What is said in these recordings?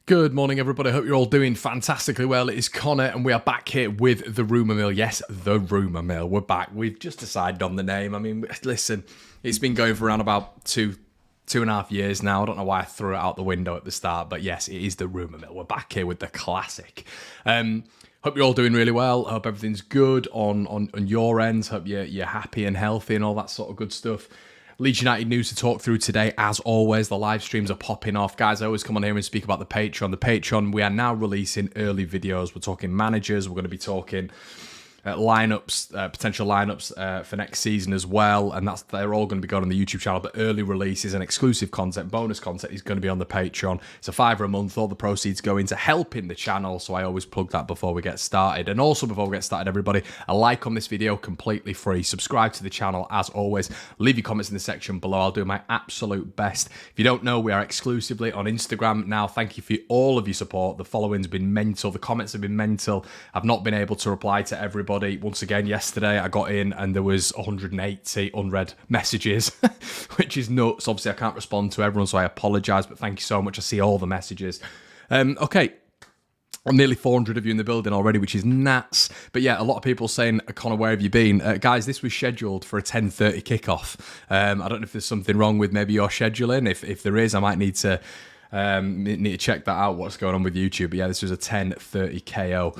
Good morning, everybody. I hope you're all doing fantastically well. It is Connor, and we are back here with the Rumour Mill. Yes, the Rumour Mill. We're back. We've just decided on the name. I mean, listen, it's been going for around about two and a half years now. I don't know why I threw it out the window at the start, but yes, it is the Rumour Mill. We're back here with the classic. Hope you're all doing really well. I hope everything's good on your end. Hope you're happy and healthy and all that sort of good stuff. Leeds United news to talk through today. As always, the live streams are popping off. Guys, I always come on here and speak about the Patreon. The Patreon, we are now releasing early videos. We're talking managers. We're going to be talking potential lineups for next season as well, and they're all going to be going on the YouTube channel. But early releases and exclusive content, bonus content is going to be on the Patreon. It's a $5 a month. All the proceeds go into helping the channel, so I always plug that before we get started. And also before we get started, everybody, a like on this video, completely free. Subscribe to the channel as always. Leave your comments in the section below. I'll do my absolute best. If you don't know, we are exclusively on Instagram now. Thank you for all of your support. The following's been mental. The comments have been mental. I've not been able to reply to everybody. Once again, yesterday I got in and there was 180 unread messages, which is nuts. Obviously, I can't respond to everyone, so I apologise, but thank you so much. I see all the messages. Okay. I'm nearly 400 of you in the building already, which is nuts. But yeah, a lot of people saying, Connor, where have you been? Guys, this was scheduled for a 10:30 kickoff. I don't know if there's something wrong with maybe your scheduling. If there is, I might need to check that out, what's going on with YouTube. But yeah, this was a 10:30 KO.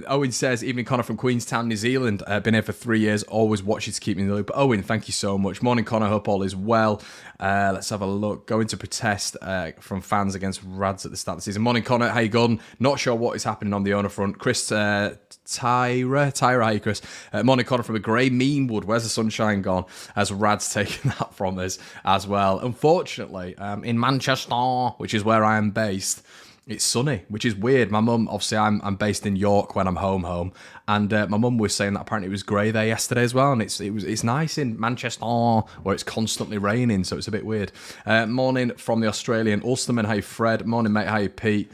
Owen says, evening Connor from Queenstown, New Zealand. Been here for 3 years, always watches to keep me in the loop. Owen, thank you so much. Morning Connor, hope all is well. Let's have a look. Going to protest from fans against Rads at the start of the season. Morning Connor, how you going? Not sure what is happening on the owner front. Chris Tyra, how you Chris? Morning Connor from a grey Meanwood. Where's the sunshine gone? As Rad's taken that from us as well. Unfortunately, in Manchester, which is where I am based, it's sunny, which is weird. My mum, obviously, I'm based in York when I'm home, and my mum was saying that apparently it was grey there yesterday as well, and it's nice in Manchester where it's constantly raining, so it's a bit weird. Morning from the Australian Ulsterman. Hey Fred. Morning mate. Hey Pete.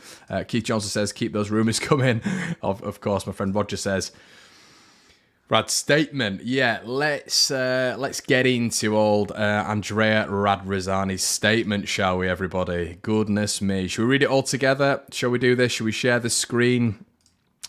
Keith Johnson says keep those rumours coming. Of course, my friend Roger says. Rad's statement. Yeah, let's get into old Andrea Radrizzani's statement, shall we, everybody? Goodness me. Should we read it all together? Shall we do this? Should we share the screen?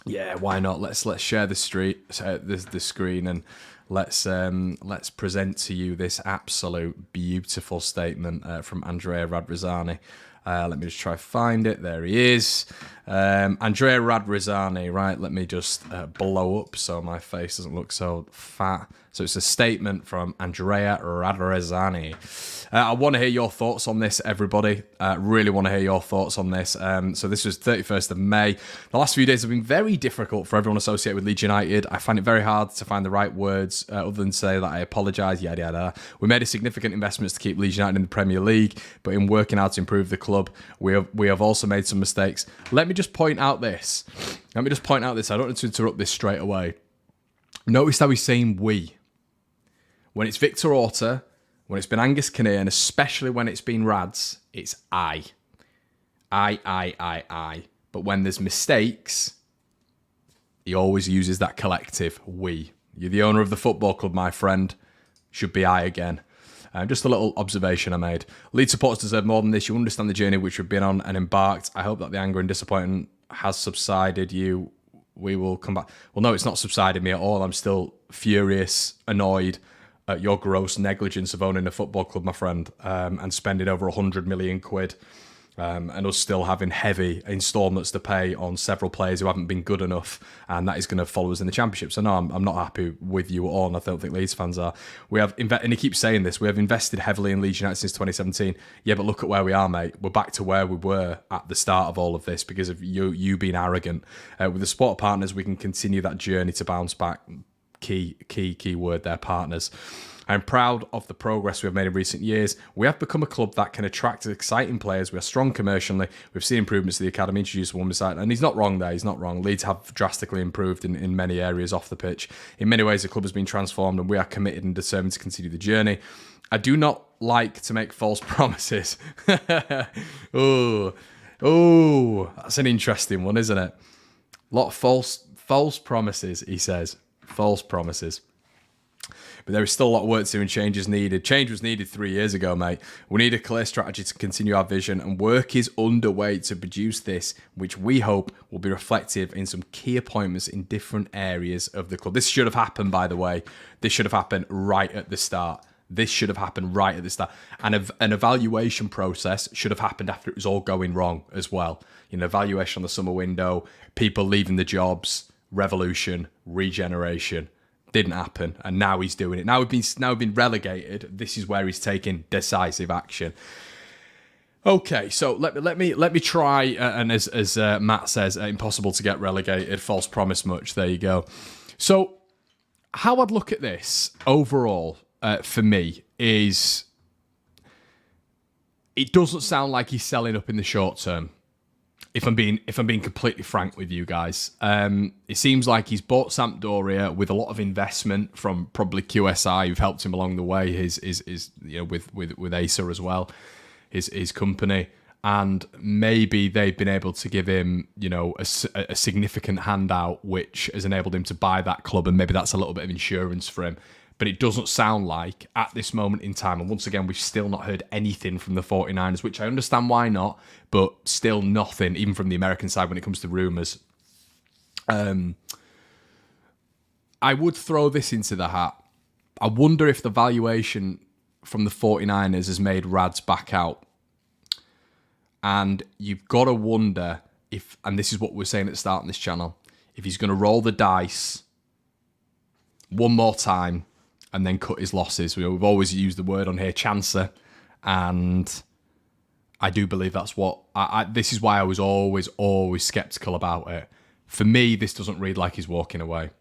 Yeah, why not? Let's share the screen and let's present to you this absolute beautiful statement from Andrea Radrizzani. Let me just try find it. There he is. Andrea Radrizzani, right? Let me just blow up so my face doesn't look so fat. So it's a statement from Andrea Radrizzani. I want to hear your thoughts on this, everybody. Really want to hear your thoughts on this. So this was 31st of May. The last few days have been very difficult for everyone associated with Leeds United. I find it very hard to find the right words other than say that I apologise, yada, yada. We made a significant investments to keep Leeds United in the Premier League, but in working out to improve the club, we have also made some mistakes. Let me just point out this. I don't want to interrupt this straight away. Notice how he's saying we. When it's Victor Orta, when it's been Angus Kinnear, and especially when it's been Rads, it's I. I. But when there's mistakes, he always uses that collective we. You're the owner of the football club, my friend. Should be I again. Just a little observation I made. Leeds supporters deserve more than this. You understand the journey which we've been on and embarked. I hope that the anger and disappointment has subsided. We will come back. Well, no, it's not subsided me at all. I'm still furious, annoyed at your gross negligence of owning a football club, my friend, and spending over 100 million quid, and us still having heavy instalments to pay on several players who haven't been good enough, and that is going to follow us in the Championship. So no, I'm not happy with you at all, and I don't think Leeds fans are. And he keeps saying this, we have invested heavily in Leeds United since 2017. Yeah, but look at where we are, mate. We're back to where we were at the start of all of this because of you being arrogant. With the sport partners, we can continue that journey to bounce back. Key word there, partners. I'm proud of the progress we have made in recent years. We have become a club that can attract exciting players. We are strong commercially. We've seen improvements to the academy, introduced one beside, and he's not wrong there. He's not wrong. Leeds have drastically improved in many areas off the pitch. In many ways, the club has been transformed, and we are committed and determined to continue the journey. I do not like to make false promises. Oh, that's an interesting one, isn't it? A lot of false promises, he says. False promises. But there is still a lot of work to do and changes needed. Change was needed 3 years ago, mate. We need a clear strategy to continue our vision, and work is underway to produce this, which we hope will be reflective in some key appointments in different areas of the club. This should have happened, by the way. This should have happened right at the start. This should have happened right at the start. And an evaluation process should have happened after it was all going wrong as well. You know, evaluation on the summer window, people leaving the jobs, revolution, regeneration. Didn't happen, and now he's doing it. Now we've been relegated. This is where he's taking decisive action. Okay, so let me try. And as Matt says, impossible to get relegated. False promise much. There you go. So how I'd look at this overall for me is it doesn't sound like he's selling up in the short term. If I'm being completely frank with you guys, it seems like he's bought Sampdoria with a lot of investment from probably QSI, who've helped him along the way. His with Acer as well, his company, and maybe they've been able to give him a significant handout, which has enabled him to buy that club, and maybe that's a little bit of insurance for him. But it doesn't sound like, at this moment in time, and once again, we've still not heard anything from the 49ers, which I understand why not, but still nothing, even from the American side when it comes to rumours. I would throw this into the hat. I wonder if the valuation from the 49ers has made Rads back out. And you've got to wonder if, and this is what we're saying at the start of this channel, if he's going to roll the dice one more time and then cut his losses. We've always used the word on here, chancer, and I do believe that's what... this is why I was always sceptical about it. For me, this doesn't read like he's walking away.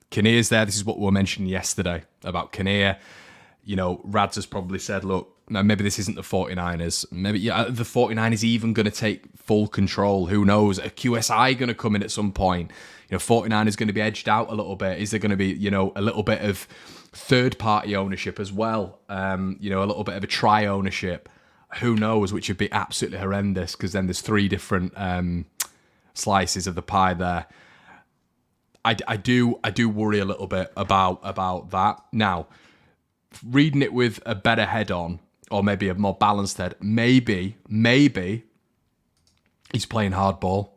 Kinnear's there. This is what we were mentioning yesterday about Kinnear. Rads has probably said, look, now maybe this isn't the 49ers. Maybe the 49ers even going to take full control. Who knows? A QSI going to come in at some point. 49ers going to be edged out a little bit. Is there going to be, a little bit of third-party ownership as well? A little bit of a tri-ownership. Who knows? Which would be absolutely horrendous, because then there's 3 different slices of the pie there. I do worry a little bit about that. Now, reading it with a better head on, or maybe a more balanced head, maybe he's playing hardball,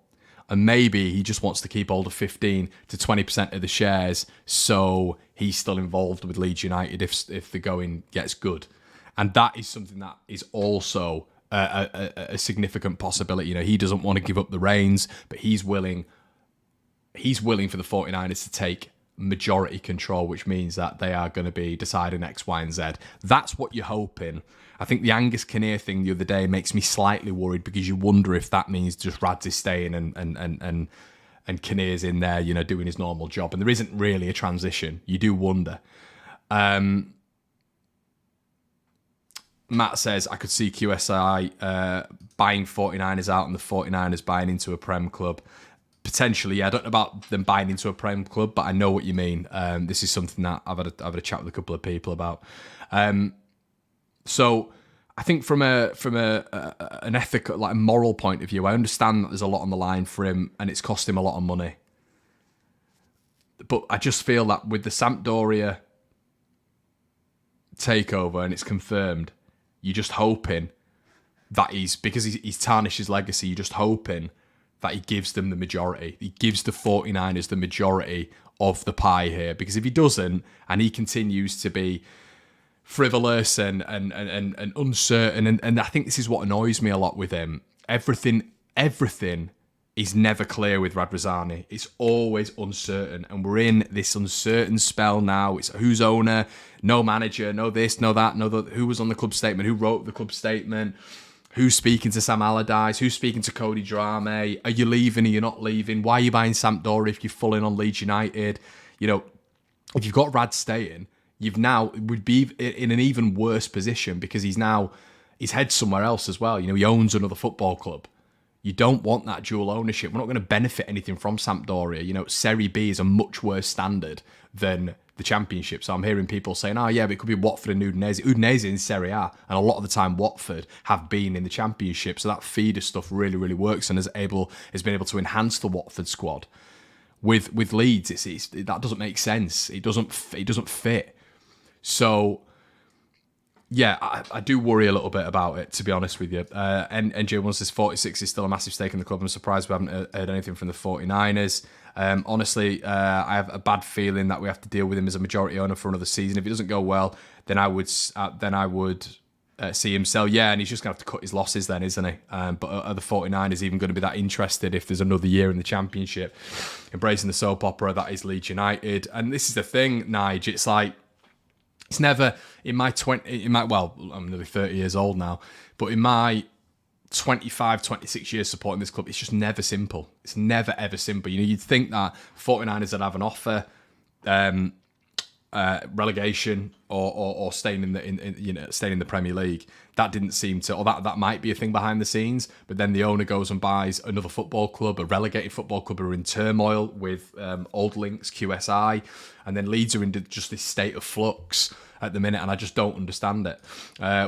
and maybe he just wants to keep hold of 15 to 20% of the shares, so he's still involved with Leeds United if the going gets good. And that is something that is also a significant possibility. He doesn't want to give up the reins, but he's willing for the 49ers to take majority control, which means that they are going to be deciding X, Y, and Z. That's what you're hoping. I think the Angus Kinnear thing the other day makes me slightly worried, because you wonder if that means just Rads is staying and Kinnear's in there, doing his normal job, and there isn't really a transition. You do wonder. Matt says, I could see QSI buying 49ers out and the 49ers buying into a Prem club. Potentially, yeah. I don't know about them buying into a Prem club, but I know what you mean. This is something that I've had a chat with a couple of people about. So I think from an ethical, like a moral point of view, I understand that there's a lot on the line for him and it's cost him a lot of money. But I just feel that with the Sampdoria takeover and it's confirmed, you're just hoping that because he's tarnished his legacy, you're just hoping that he gives them the majority. He gives the 49ers the majority of the pie here. Because if he doesn't, and he continues to be frivolous and uncertain, and I think this is what annoys me a lot with him, everything is never clear with Radrizzani. It's always uncertain, and we're in this uncertain spell now. It's who's owner, no manager, no this, no that, no that, who was on the club statement, who wrote the club statement, who's speaking to Sam Allardyce, who's speaking to Cody Drame, are you leaving, are you not leaving, why are you buying Sampdoria if you're full in on Leeds United? If you've got Rad staying, would be in an even worse position, because his head's somewhere else as well. He owns another football club. You don't want that dual ownership. We're not going to benefit anything from Sampdoria. Serie B is a much worse standard than the Championship. So I'm hearing people saying, oh yeah, but it could be Watford and Udinese. Udinese in Serie A, and a lot of the time Watford have been in the Championship. So that feeder stuff really, really works and has been able to enhance the Watford squad. With Leeds, that doesn't make sense. It doesn't fit. So, yeah, I do worry a little bit about it, to be honest with you. And NJ1 says 46 is still a massive stake in the club. I'm surprised we haven't heard anything from the 49ers. Honestly, I have a bad feeling that we have to deal with him as a majority owner for another season. If it doesn't go well, then I would see him sell. Yeah, and he's just going to have to cut his losses then, isn't he? But are the 49ers even going to be that interested if there's another year in the Championship? Embracing the soap opera that is Leeds United. And this is the thing, Nige, it's like, it's never, well, I'm nearly 30 years old now, but in my 25, 26 years supporting this club, it's just never simple. It's never, ever simple. You know, you'd think that 49ers would have an offer, relegation or staying in the Premier League. That didn't seem to, or that might be a thing behind the scenes. But then the owner goes and buys another football club, a relegated football club, who are in turmoil with Old Links, QSI, and then Leeds are in just this state of flux at the minute, and I just don't understand it.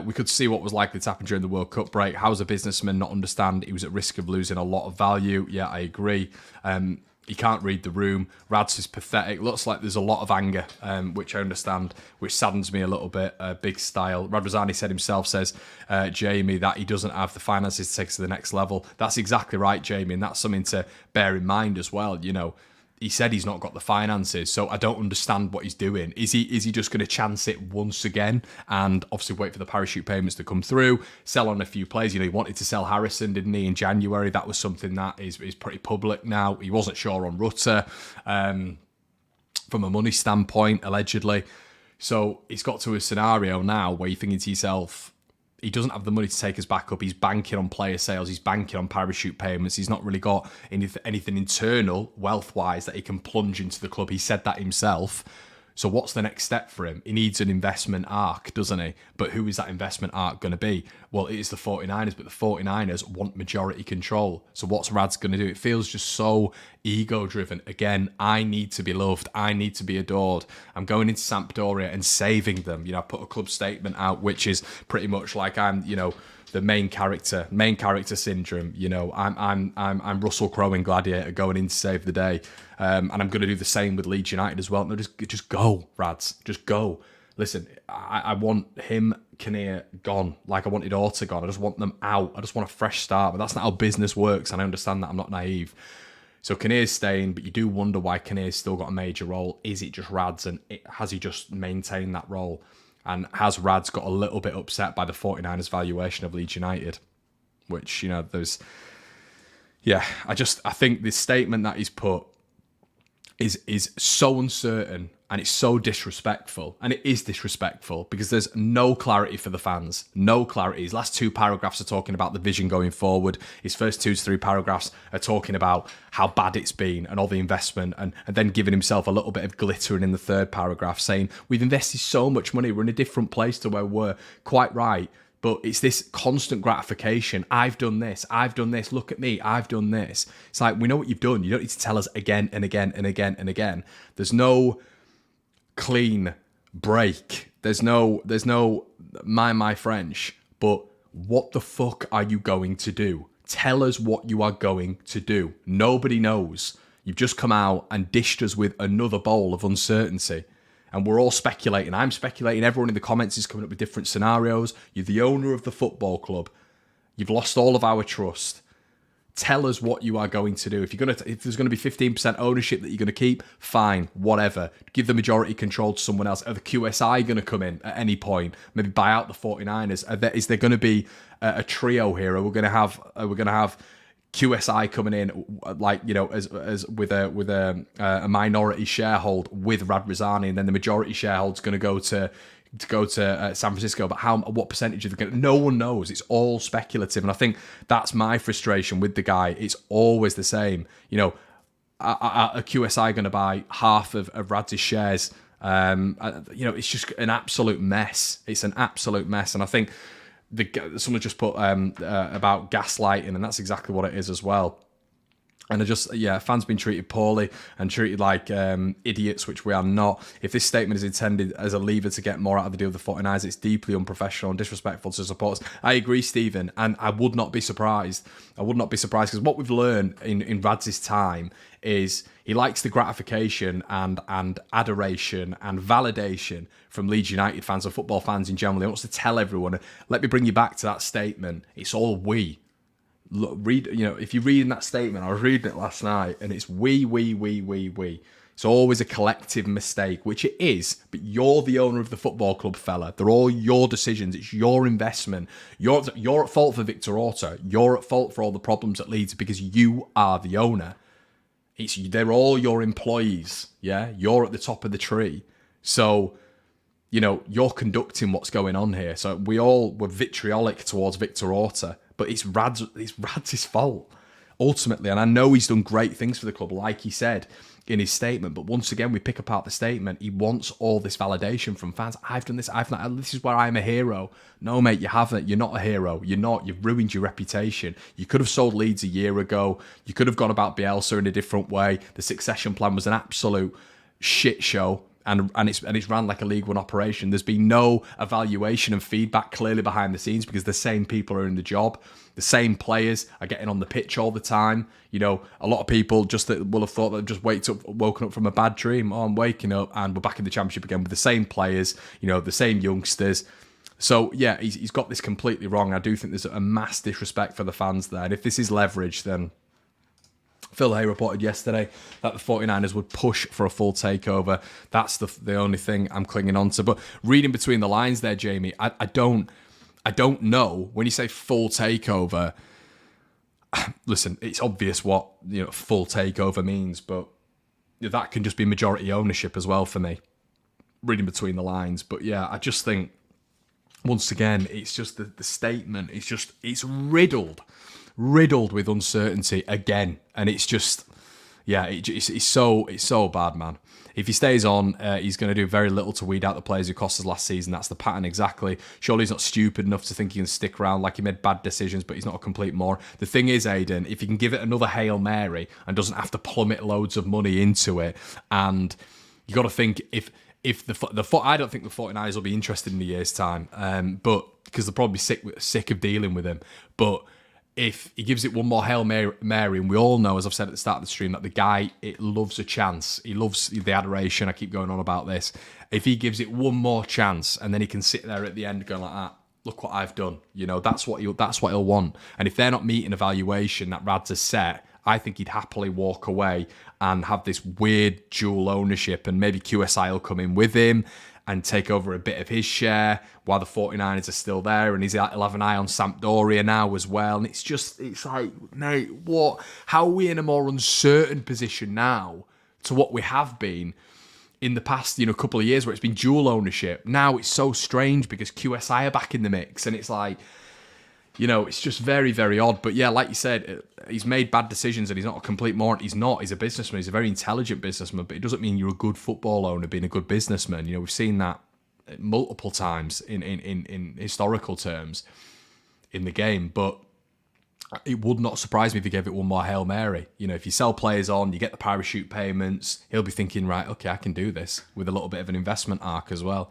We could see what was likely to happen during the World Cup break. How does a businessman not understand he was at risk of losing a lot of value? Yeah, I agree. He can't read the room. Rads is pathetic. Looks like there's a lot of anger, which I understand, which saddens me a little bit. Big style. Radrizzani says, Jamie, that he doesn't have the finances to take us to the next level. That's exactly right, Jamie, and that's something to bear in mind as well. You know, he said he's not got the finances, so I don't understand what he's doing. Is he just going to chance it once again and obviously wait for the parachute payments to come through, sell on a few players? You know, he wanted to sell Harrison, didn't he, in January? That was something that is pretty public now. He wasn't sure on Rutter from a money standpoint, allegedly. So it's got to a scenario now where you're thinking to yourself, he doesn't have the money to take us back up. He's banking on player sales. He's banking on parachute payments. He's not really got anything internal, wealth-wise, that he can plunge into the club. He said that himself. So what's the next step for him? He needs an investment arc, doesn't he? But who is that investment arc going to be? Well, it is the 49ers, but the 49ers want majority control. So what's Rad's going to do? It feels just so ego-driven. Again, I need to be loved. I need to be adored. I'm going into Sampdoria and saving them. You know, I put a club statement out, which is pretty much like I'm, you know, the main character syndrome. You know, I'm Russell Crowe in Gladiator going in to save the day, and I'm going to do the same with Leeds United as well. No, just go, Rads, just go. Listen, I want him, Kinnear, gone. Like I wanted Orta gone. I just want them out. I just want a fresh start. But that's not how business works, and I understand that. I'm not naive. So Kinnear's staying, but you do wonder why Kinnear's still got a major role. Is it just Rads, and has he just maintained that role? And has Rads got a little bit upset by the 49ers valuation of Leeds United? Which, you know, I think this statement that he's put is so uncertain and it's so disrespectful. And it is disrespectful because there's no clarity for the fans. No clarity. His last two paragraphs are talking about the vision going forward. His first 2 to 3 paragraphs are talking about how bad it's been and all the investment, and then giving himself a little bit of glittering in the third paragraph, saying, we've invested so much money, we're in a different place to where we were. Quite right. But it's this constant gratification. I've done this. Look at me. I've done this. It's like, we know what you've done. You don't need to tell us again and again and again and again. There's no clean break. There's no mind my French, but what the fuck are you going to do? Tell us what you are going to do. Nobody knows. You've just come out and dished us with another bowl of uncertainty. And we're all speculating. I'm speculating. Everyone in the comments is coming up with different scenarios. You're the owner of the football club. You've lost all of our trust. Tell us what you are going to do. If there's going to be 15% ownership that you're going to keep, fine, whatever. Give the majority control to someone else. Are the QSI going to come in at any point? Maybe buy out the 49ers. Is there going to be a trio here? Are we going to have QSI coming in, like, you know, as with a minority sharehold with Radrizzani, and then the majority sharehold's going to go to San Francisco? But what percentage are they going to? No one knows. It's all speculative, and I think that's my frustration with the guy. It's always the same. You know, a QSI going to buy half of Rad's shares? You know, it's just an absolute mess. It's an absolute mess, and I think someone just put about gaslighting, and that's exactly what it is as well. And fans been treated poorly and treated like idiots, which we are not. If this statement is intended as a lever to get more out of the deal with the 49ers, it's deeply unprofessional and disrespectful to supporters. I agree, Stephen, and I would not be surprised. I would not be surprised, because what we've learned in Rad's time is he likes the gratification and adoration and validation from Leeds United fans and football fans in general. He wants to tell everyone, let me bring you back to that statement, it's all we. Look, if you read in that statement, I was reading it last night, and it's we. It's always a collective mistake, which it is, but you're the owner of the football club, fella. They're all your decisions. It's your investment. You're at fault for Victor Orta. You're at fault for all the problems at Leeds because you are the owner. They're all your employees, yeah? You're at the top of the tree. So, you're conducting what's going on here. So we're vitriolic towards Victor Orta, but it's Rad's fault, ultimately. And I know he's done great things for the club, like he said in his statement. But once again, we pick apart the statement. He wants all this validation from fans. I've done this. This is where I'm a hero. No, mate, you haven't. You're not a hero. You're not. You've ruined your reputation. You could have sold Leeds a year ago. You could have gone about Bielsa in a different way. The succession plan was an absolute shit show. And it's ran like a League One operation. There's been no evaluation and feedback clearly behind the scenes, because the same people are in the job. The same players are getting on the pitch all the time. A lot of people will have thought they've just woken up from a bad dream. Oh, I'm waking up and we're back in the Championship again with the same players, the same youngsters. So, yeah, he's got this completely wrong. I do think there's a mass disrespect for the fans there. And if this is leverage, then Phil Hay reported yesterday that the 49ers would push for a full takeover. That's the only thing I'm clinging on to. But reading between the lines there, Jamie, I don't know. When you say full takeover, listen, it's obvious what full takeover means, but that can just be majority ownership as well for me, reading between the lines. But yeah, I just think, once again, it's just the statement. It's riddled with uncertainty again, and it's just, it's so bad, man. If he stays on, he's going to do very little to weed out the players who cost us last season. That's the pattern exactly. Surely he's not stupid enough to think he can stick around. Like, he made bad decisions, but he's not a complete moron. The thing is, Aidan, if he can give it another Hail Mary and doesn't have to plummet loads of money into it, and you got to think if I don't think the 49ers will be interested in a year's time, but because they'll probably be sick of dealing with him, but if he gives it one more Hail Mary, and we all know, as I've said at the start of the stream, that the guy, it loves a chance. He loves the adoration. I keep going on about this. If he gives it one more chance, and then he can sit there at the end going like that, look what I've done. That's what he'll want. And if they're not meeting a valuation that Rads has set, I think he'd happily walk away and have this weird dual ownership, and maybe QSI will come in with him and take over a bit of his share while the 49ers are still there, and he'll have an eye on Sampdoria now as well. And it's like, mate, what? How are we in a more uncertain position now to what we have been in the past, couple of years, where it's been dual ownership? Now it's so strange because QSI are back in the mix, and it's like, it's just very, very odd. But yeah, like you said, he's made bad decisions, and he's not a complete moron. He's not. He's a businessman. He's a very intelligent businessman, but it doesn't mean you're a good football owner being a good businessman. We've seen that multiple times in historical terms in the game. But it would not surprise me if he gave it one more Hail Mary. If you sell players on, you get the parachute payments, he'll be thinking, right, okay, I can do this, with a little bit of an investment arc as well.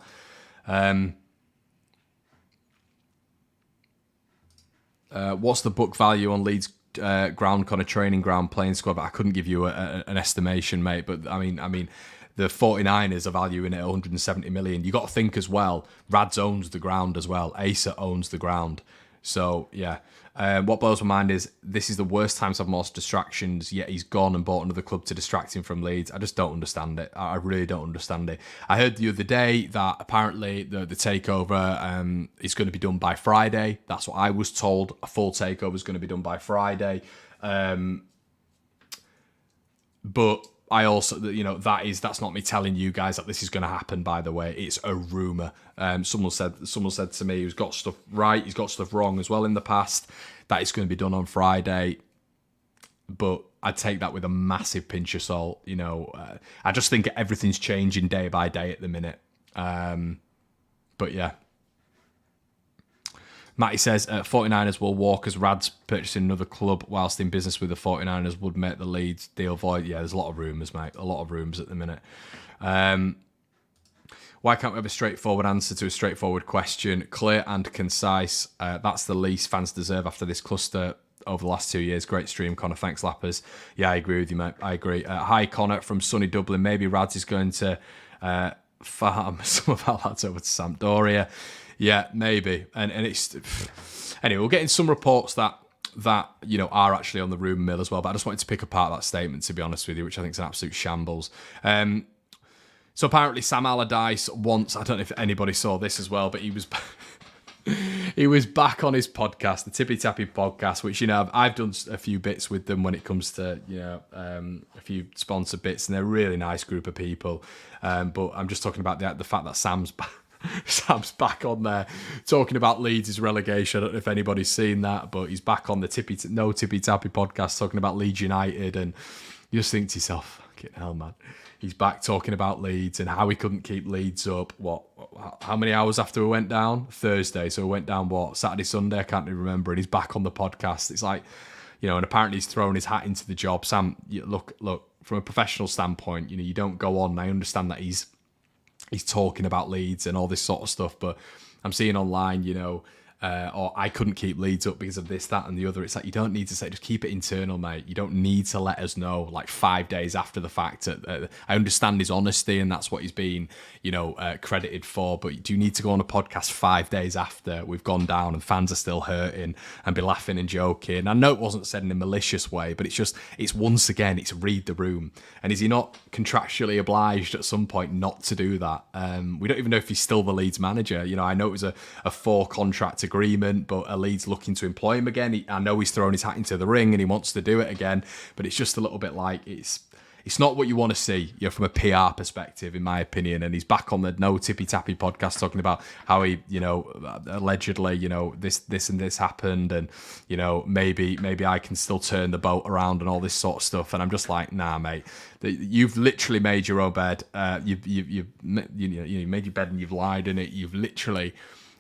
What's the book value on Leeds ground, kind of training ground, playing squad? But I couldn't give you an estimation, mate. But I mean, the 49ers are valuing it at 170 million. You got to think as well, Rads owns the ground as well. Asa owns the ground. So yeah. What blows my mind is this is the worst time to have most distractions, yet he's gone and bought another club to distract him from Leeds. I just don't understand it. I really don't understand it. I heard the other day that apparently the takeover is going to be done by Friday. That's what I was told. A full takeover is going to be done by Friday. But I also, that's not me telling you guys that this is going to happen, by the way. It's a rumour. Someone said to me, he's got stuff right, he's got stuff wrong as well in the past, that it's going to be done on Friday. But I take that with a massive pinch of salt. I just think everything's changing day by day at the minute. But yeah. Matty says 49ers will walk as Rad's purchasing another club whilst in business with the 49ers would make the Leeds deal void. Yeah, there's a lot of rumours, mate. A lot of rumours at the minute. Why can't we have a straightforward answer to a straightforward question? Clear and concise. That's the least fans deserve after this cluster over the last 2 years. Great stream, Connor. Thanks, Lappers. Yeah, I agree with you, mate. I agree. Hi, Connor from sunny Dublin. Maybe Rads is going to farm some of our lads over to Sampdoria. Yeah, maybe. And it's... Anyway, we're getting some reports that are actually on the rumour mill as well. But I just wanted to pick apart that statement, to be honest with you, which I think is an absolute shambles. So apparently Sam Allardyce once, I don't know if anybody saw this as well, but he was he was back on his podcast, the Tippy Tappy podcast, which, I've done a few bits with them when it comes to, a few sponsor bits, and they're a really nice group of people. But I'm just talking about the fact that Sam's back on there talking about Leeds' relegation. I don't know if anybody's seen that, but he's back on the Tippy Tappy podcast talking about Leeds United, and you just think to yourself, fucking hell, man. He's back talking about Leeds and how he couldn't keep Leeds up. How many hours after we went down? Thursday. So we went down, Saturday, Sunday? I can't even remember. And he's back on the podcast. It's like, and apparently he's thrown his hat into the job. Sam, look, from a professional standpoint, you don't go on. I understand that he's talking about Leeds and all this sort of stuff, but I'm seeing online, or I couldn't keep Leeds up because of this, that, and the other. It's like, you don't need to say, just keep it internal, mate. You don't need to let us know like 5 days after the fact. I understand his honesty, and that's what he's been, credited for. But do you need to go on a podcast 5 days after we've gone down and fans are still hurting and be laughing and joking? I know it wasn't said in a malicious way, but it's once again, it's read the room. And is he not contractually obliged at some point not to do that? We don't even know if he's still the Leeds manager. I know it was a 4-contract agreement, but Leeds looking to employ him again. I know he's thrown his hat into the ring and he wants to do it again, but it's just a little bit like it's not what you want to see, from a PR perspective, in my opinion. And he's back on the No Tippy Tappy podcast talking about how he, allegedly, this and this happened, and maybe I can still turn the boat around and all this sort of stuff. And I'm just like, nah, mate. You've literally made your own bed. You've made your bed and you've lied in it. You've literally,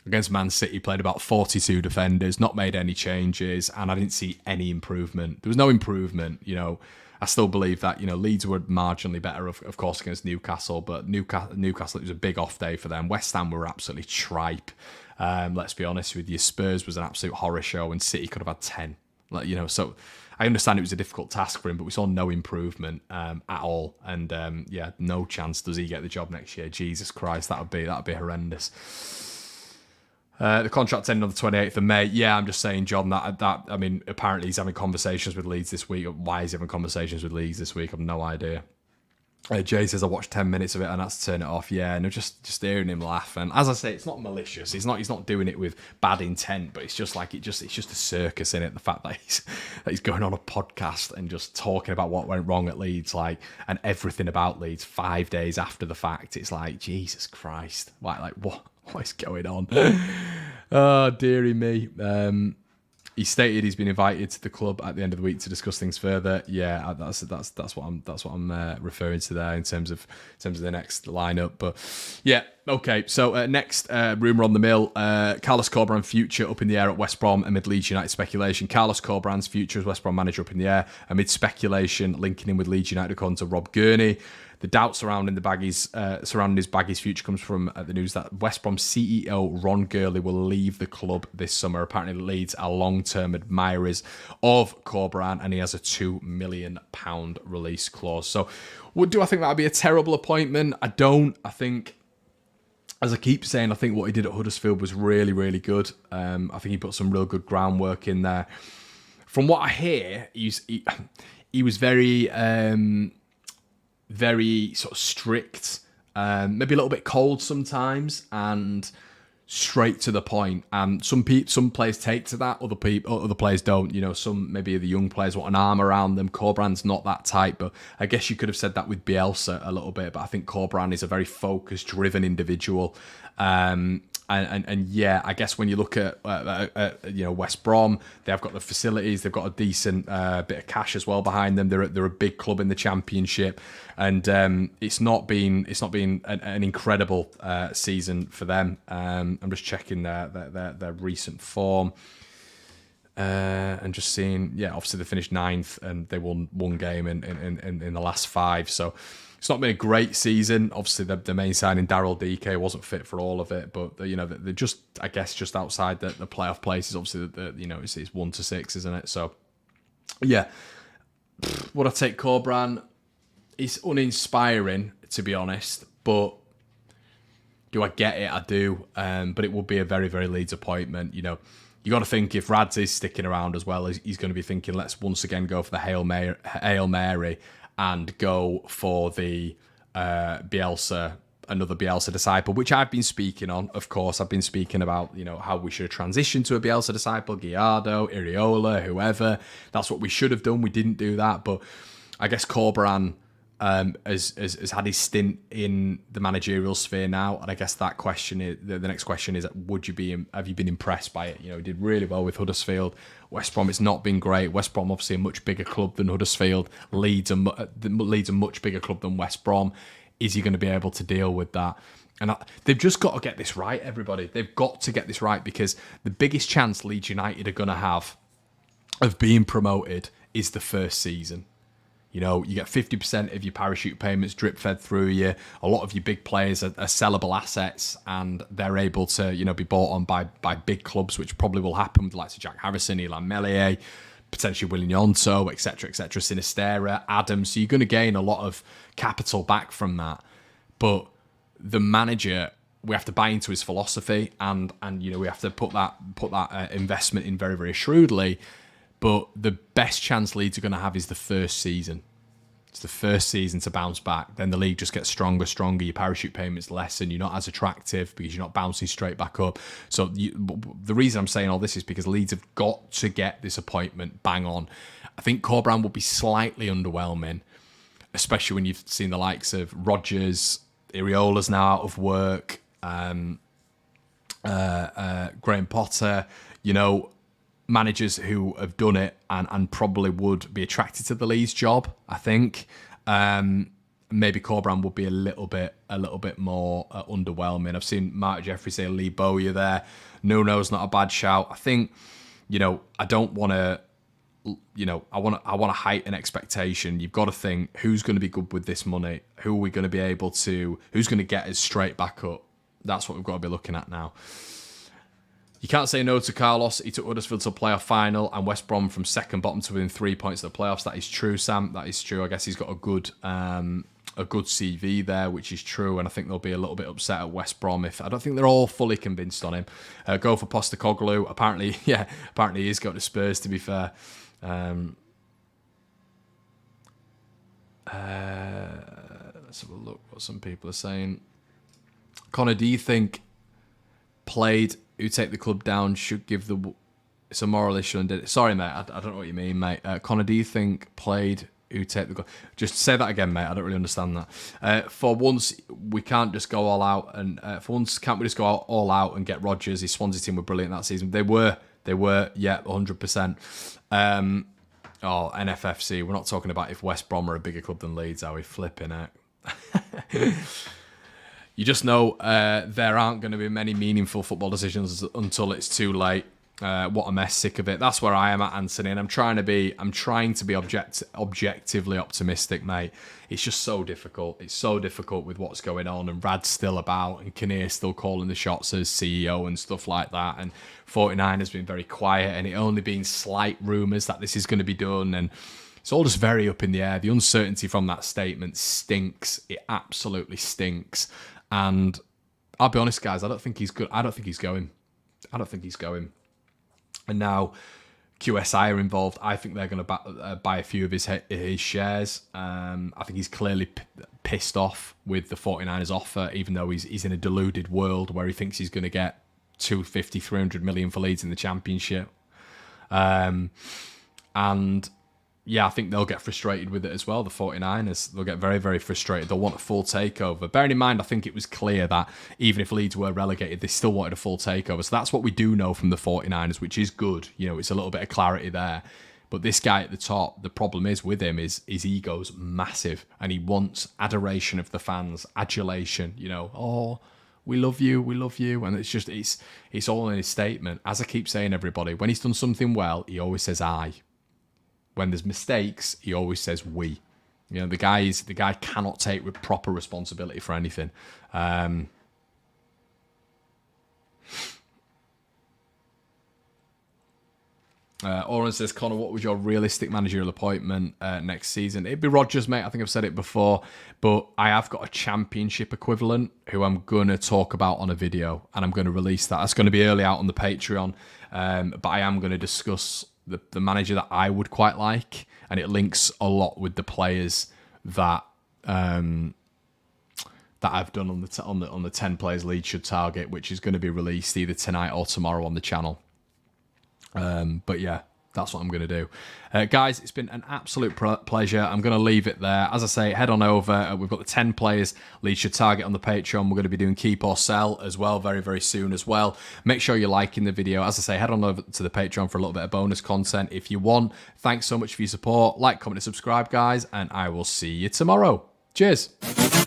against Man City, played about 42 defenders, not made any changes, and I didn't see any improvement. There was no improvement, I still believe that, Leeds were marginally better, of course, against Newcastle, but Newcastle, it was a big off day for them. West Ham were absolutely tripe. Let's be honest with you. Spurs was an absolute horror show, and City could have had 10. So I understand it was a difficult task for him, but we saw no improvement at all. And no chance does he get the job next year. Jesus Christ, that'd be horrendous. The contract ended on the 28th of May. Yeah, I'm just saying, John, that apparently he's having conversations with Leeds this week. Why is he having conversations with Leeds this week? I've no idea. Jay says I watched 10 minutes of it and that's to turn it off. Yeah, no, just hearing him laugh. And as I say, it's not malicious. He's not doing it with bad intent, but it's just like it's just a circus in it. The fact that he's going on a podcast and just talking about what went wrong at Leeds, and everything about Leeds 5 days after the fact. It's like, Jesus Christ, what is going on? Oh, dearie me. He stated he's been invited to the club at the end of the week to discuss things further. Yeah, that's what I'm referring to there in terms of the next lineup. But yeah, okay. So next rumour on the mill: Carlos Corberán future up in the air at West Brom amid Leeds United speculation. Carlos Corberán's future as West Brom manager up in the air amid speculation linking him with Leeds United, according to Rob Gurney. The doubt surrounding his Baggies future comes from the news that West Brom CEO Ron Gurley will leave the club this summer. Apparently, Leeds are long-term admirers of Corberán, and he has a £2 million release clause. So, do I think that would be a terrible appointment? I don't. I think, as I keep saying, I think what he did at Huddersfield was really, really good. I think he put some real good groundwork in there. From what I hear, he was very sort of strict, maybe a little bit cold sometimes, and straight to the point. And some players take to that, other players don't. Some, maybe the young players, want an arm around them. Corberán's not that type, but I guess you could have said that with Bielsa a little bit. But I think Corberán is a very focused, driven individual. And yeah, I guess when you look at West Brom, they've got the facilities, they've got a decent bit of cash as well behind them. They're a big club in the Championship, and it's not been an incredible season for them. I'm just checking their recent form. And just seeing, obviously they finished 9th and they won one game in the last 5. So it's not been a great season. Obviously, the main signing, Daryl DK, wasn't fit for all of it, but they're just, I guess, just outside the playoff places. Obviously, it's 1 to 6, isn't it? So yeah, would I take Corberán? It's uninspiring, to be honest, but do I get it? I do, but it would be a very, very Leeds appointment. You got to think if Rads is sticking around as well, he's going to be thinking, let's once again go for the Hail Mary and go for the Bielsa, another Bielsa disciple, which I've been speaking on. Of course, I've been speaking about, how we should have transitioned to a Bielsa disciple, Gallardo, Iraola, whoever. That's what we should have done. We didn't do that. But I guess Corberán has had his stint in the managerial sphere now, and I guess that question is the next question is: have you been impressed by it? He did really well with Huddersfield. West Brom, it's not been great. West Brom, obviously, a much bigger club than Huddersfield. Leeds a much bigger club than West Brom. Is he going to be able to deal with that? And they've just got to get this right, everybody. They've got to get this right, because the biggest chance Leeds United are going to have of being promoted is the first season. You get 50% of your parachute payments drip fed through you. A lot of your big players are sellable assets, and they're able to, be bought on by big clubs, which probably will happen with the likes of Jack Harrison, Ilan Meslier, potentially William Yonto, etc., Sinisterra, Adams. So you're going to gain a lot of capital back from that. But the manager, we have to buy into his philosophy, and we have to put that investment in very, very shrewdly. But the best chance Leeds are going to have is the first season. It's the first season to bounce back. Then the league just gets stronger. Your parachute payments lessen. You're not as attractive because you're not bouncing straight back up. So the reason I'm saying all this is because Leeds have got to get this appointment bang on. I think Corberán will be slightly underwhelming, especially when you've seen the likes of Rodgers, Iriola's now out of work, Graham Potter, managers who have done it and probably would be attracted to the Leeds job. I think maybe Corberán would be a little bit more underwhelming. I've seen Mark Jeffrey say Lee Bowyer there. Nuno's not a bad shout. I think I don't want to. I want to heighten expectation. You've got to think, who's going to be good with this money? Who are we going to be able to? Who's going to get us straight back up? That's what we've got to be looking at now. You can't say no to Carlos. He took Huddersfield to a playoff final and West Brom from second bottom to within 3 points of the playoffs. That is true, Sam. That is true. I guess he's got a good CV there, which is true. And I think they'll be a little bit upset at West Brom if I don't think they're all fully convinced on him. Go for Postecoglou. Apparently he is going to Spurs, to be fair. Let's have a look what some people are saying. Connor, do you think played who take the club down should give it's a moral issue and did it? Sorry, mate, I don't know what you mean, mate. Connor, do you think played who take the club? Just say that again, mate. I don't really understand that. For once, we can't just go all out, and can't we just go all out and get Rodgers? His Swansea team were brilliant that season. They were, yeah, 100%. NFFC. We're not talking about if West Brom are a bigger club than Leeds, are we? Flipping out. You just know there aren't going to be many meaningful football decisions until it's too late. What a mess, sick of it. That's where I am at, Anthony, and I'm trying to be objectively optimistic, mate. It's just so difficult. It's so difficult with what's going on, and Rad's still about, and Kinnear's still calling the shots as CEO and stuff like that, and 49 has been very quiet, and it only been slight rumours that this is going to be done, and it's all just very up in the air. The uncertainty from that statement stinks. It absolutely stinks. And I'll be honest, guys, I don't think he's good. I don't think he's going. And now QSI are involved. I think they're going to buy a few of his shares. I think he's clearly pissed off with the 49ers offer, even though he's in a deluded world where he thinks he's going to get 250, 300 million for Leeds in the Championship. And yeah, I think they'll get frustrated with it as well, the 49ers. They'll get very, very frustrated. They'll want a full takeover. Bearing in mind, I think it was clear that even if Leeds were relegated, they still wanted a full takeover. So that's what we do know from the 49ers, which is good. You know, it's a little bit of clarity there. But this guy at the top, the problem is with him is his ego's massive. And he wants adoration of the fans, adulation, you know, oh, we love you, we love you. And it's all in his statement. As I keep saying, everybody, when he's done something well, he always says I. When there's mistakes, he always says we. You know, the guy cannot take proper responsibility for anything. Oren says, Connor, what was your realistic managerial appointment next season? It'd be Rodgers, mate. I think I've said it before, but I have got a championship equivalent who I'm going to talk about on a video, and I'm going to release that. That's going to be early out on the Patreon, but I am going to discuss the manager that I would quite like, and it links a lot with the players that that I've done on the 10 players Leeds should target, which is going to be released either tonight or tomorrow on the channel. But yeah, that's what I'm going to do. Guys, it's been an absolute pleasure. I'm going to leave it there. As I say, head on over. We've got the 10 players Leeds should target on the Patreon. We're going to be doing keep or sell as well very, very soon as well. Make sure you're liking the video. As I say, head on over to the Patreon for a little bit of bonus content if you want. Thanks so much for your support. Like, comment, and subscribe, guys, and I will see you tomorrow. Cheers.